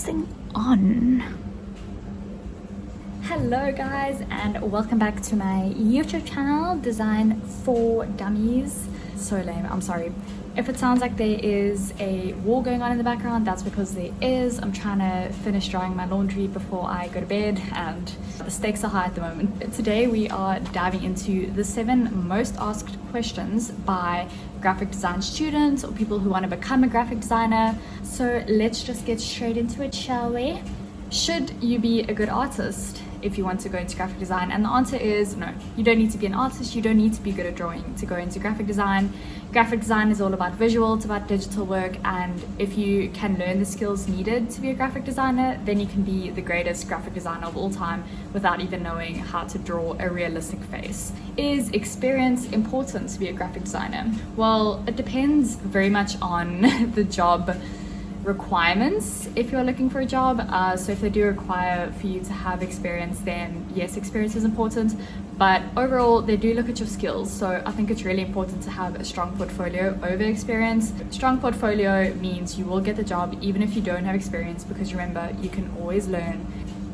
focusing on. Hello guys, and welcome back to my YouTube channel, Design4Dummies. So lame, I'm sorry. If it sounds like there is a war going on in the background, that's because there is. I'm trying to finish drying my laundry before I go to bed, and the stakes are high at the moment. Today we are diving into the 7 most asked questions by graphic design students or people who want to become a graphic designer. So let's just get straight into it, shall we? Should you be a good artist if you want to go into graphic design? And the answer is no. You don't need to be an artist, you don't need to be good at drawing to go into graphic design. Graphic design is all about visual, it's about digital work, and if you can learn the skills needed to be a graphic designer, then you can be the greatest graphic designer of all time without even knowing how to draw a realistic face. Is experience important to be a graphic designer? Well, it depends very much on the job requirements if you're looking for a job. So if they do require for you to have experience, then yes, experience is important, but overall they do look at your skills. So I think it's really important to have a strong portfolio over experience. Strong portfolio means you will get the job even if you don't have experience, because remember, you can always learn.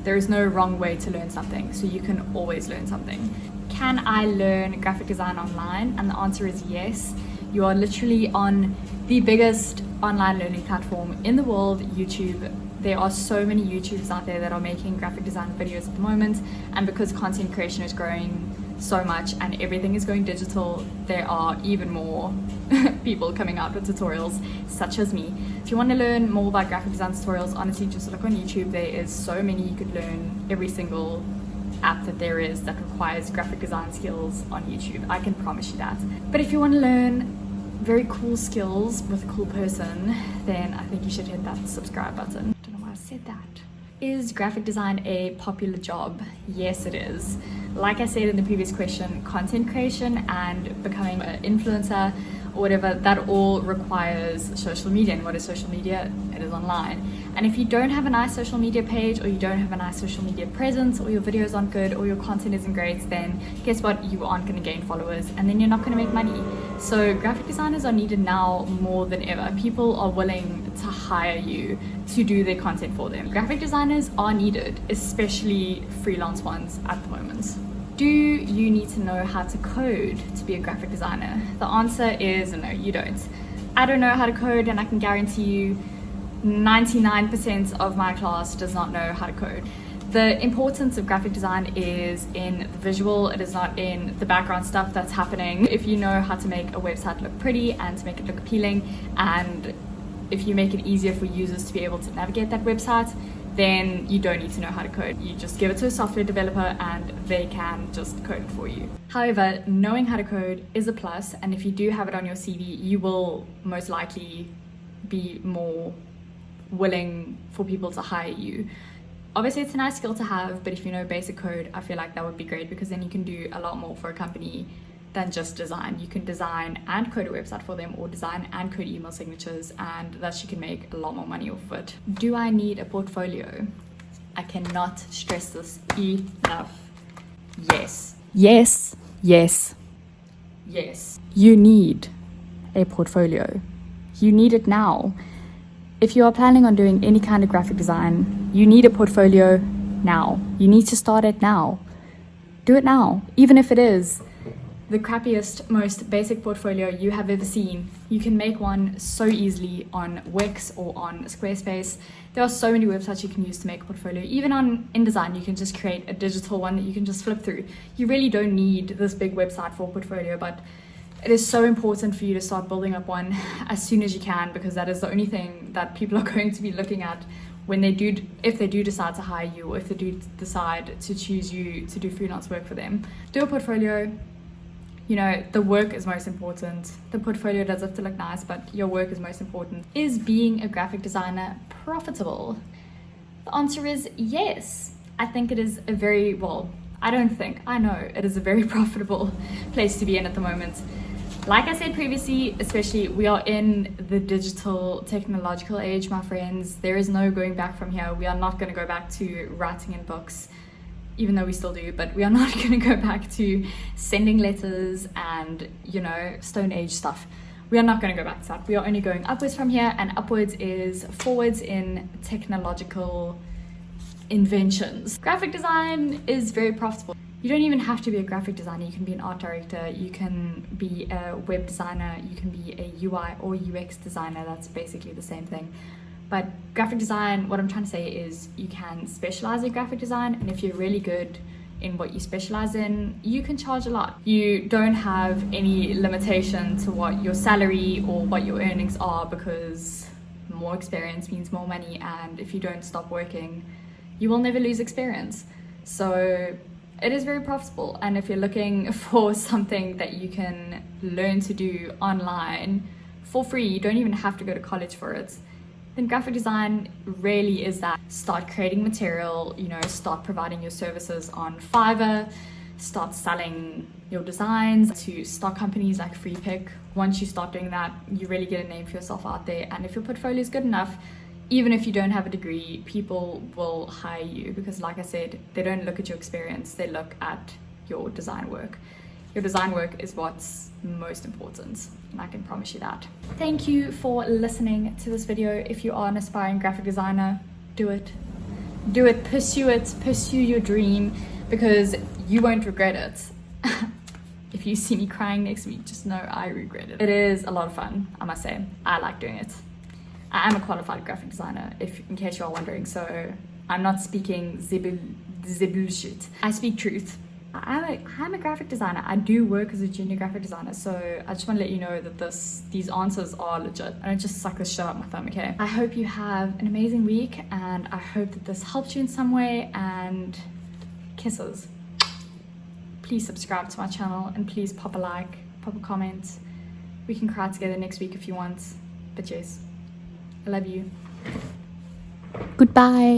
There is no wrong way to learn something, so you can always learn something. Can I learn graphic design online? And the answer is yes. You are literally on the biggest online learning platform in the world, YouTube. There are so many YouTubers out there that are making graphic design videos at the moment, and because content creation is growing so much and everything is going digital, there are even more people coming out with tutorials such as me. If you want to learn more about graphic design tutorials, honestly just look on YouTube. There is so many. You could learn every single app that there is that requires graphic design skills on YouTube. I can promise you that. But if you want to learn very cool skills with a cool person, then I think you should hit that subscribe button. Don't know why I said that. Is graphic design a popular job? Yes, it is. Like I said in the previous question, content creation and becoming an influencer or whatever, that all requires social media. And what is social media? It is online. And if you don't have a nice social media page, or you don't have a nice social media presence, or your videos aren't good, or your content isn't great, then guess what? You aren't going to gain followers, and then you're not going to make money. So graphic designers are needed now more than ever. People are willing to hire you to do their content for them. Graphic designers are needed, especially freelance ones at the moment. Do you need to know how to code to be a graphic designer? The answer is no, you don't. I don't know how to code, and I can guarantee you 99% of my class does not know how to code. The importance of graphic design is in the visual, it is not in the background stuff that's happening. If you know how to make a website look pretty and to make it look appealing, and if you make it easier for users to be able to navigate that website, then you don't need to know how to code. You just give it to a software developer and they can just code it for you. However, knowing how to code is a plus, and if you do have it on your CV, you will most likely be more willing for people to hire you. Obviously it's a nice skill to have, but if you know basic code, I feel like that would be great, because then you can do a lot more for a company than just design. You can design and code a website for them, or design and code email signatures, and thus you can make a lot more money off of it. Do I need a portfolio? I cannot stress this enough. Yes. Yes. Yes. Yes. You need a portfolio. You need it now. If you are planning on doing any kind of graphic design, you need a portfolio now. You need to start it now. Do it now, even if it is the crappiest, most basic portfolio you have ever seen. You can make one so easily on Wix or on Squarespace. There are so many websites you can use to make a portfolio. Even on InDesign, you can just create a digital one that you can just flip through. You really don't need this big website for a portfolio, but it is so important for you to start building up one as soon as you can, because that is the only thing that people are going to be looking at when they do, if they do decide to hire you, or if they do decide to choose you to do freelance work for them. Do a portfolio. You know, the work is most important. The portfolio does have to look nice, but your work is most important. Is being a graphic designer profitable? The answer is yes. I think it is a very, well, I don't think, I know it is a very profitable place to be in at the moment. Like I said previously, especially, we are in the digital technological age, my friends. There is no going back from here. We are not going to go back to writing in books, even though we still do, but we are not going to go back to sending letters and, you know, Stone Age stuff. We are not going to go back to that. We are only going upwards from here, and upwards is forwards in technological inventions. Graphic design is very profitable. You don't even have to be a graphic designer. You can be an art director, you can be a web designer, you can be a UI or UX designer. That's basically the same thing. But graphic design, what I'm trying to say is you can specialize in graphic design, and if you're really good in what you specialize in, you can charge a lot. You don't have any limitation to what your salary or what your earnings are, because more experience means more money, and if you don't stop working, you will never lose experience. So it is very profitable, and if you're looking for something that you can learn to do online for free, you don't even have to go to college for it, then graphic design really is that. Start creating material, you know, start providing your services on Fiverr, start selling your designs to stock companies like Freepik. Once you start doing that, you really get a name for yourself out there, and if your portfolio is good enough, even if you don't have a degree, people will hire you, because like I said, they don't look at your experience, they look at your design work. Your design work is what's most important, and I can promise you that. Thank you for listening to this video. If you are an aspiring graphic designer, do it. Do it, pursue your dream, because you won't regret it. If you see me crying next week, just know I regret it. It is a lot of fun, I must say. I like doing it. I am a qualified graphic designer, in case you are wondering, so I'm not speaking the bullshit. I speak truth. I'm a graphic designer. I do work as a junior graphic designer, so I just want to let you know that these answers are legit. I don't just suck this shit out my thumb, okay? I hope you have an amazing week, and I hope that this helped you in some way, and kisses. Please subscribe to my channel, and please pop a like, pop a comment. We can cry together next week if you want, but yes, I love you. Goodbye.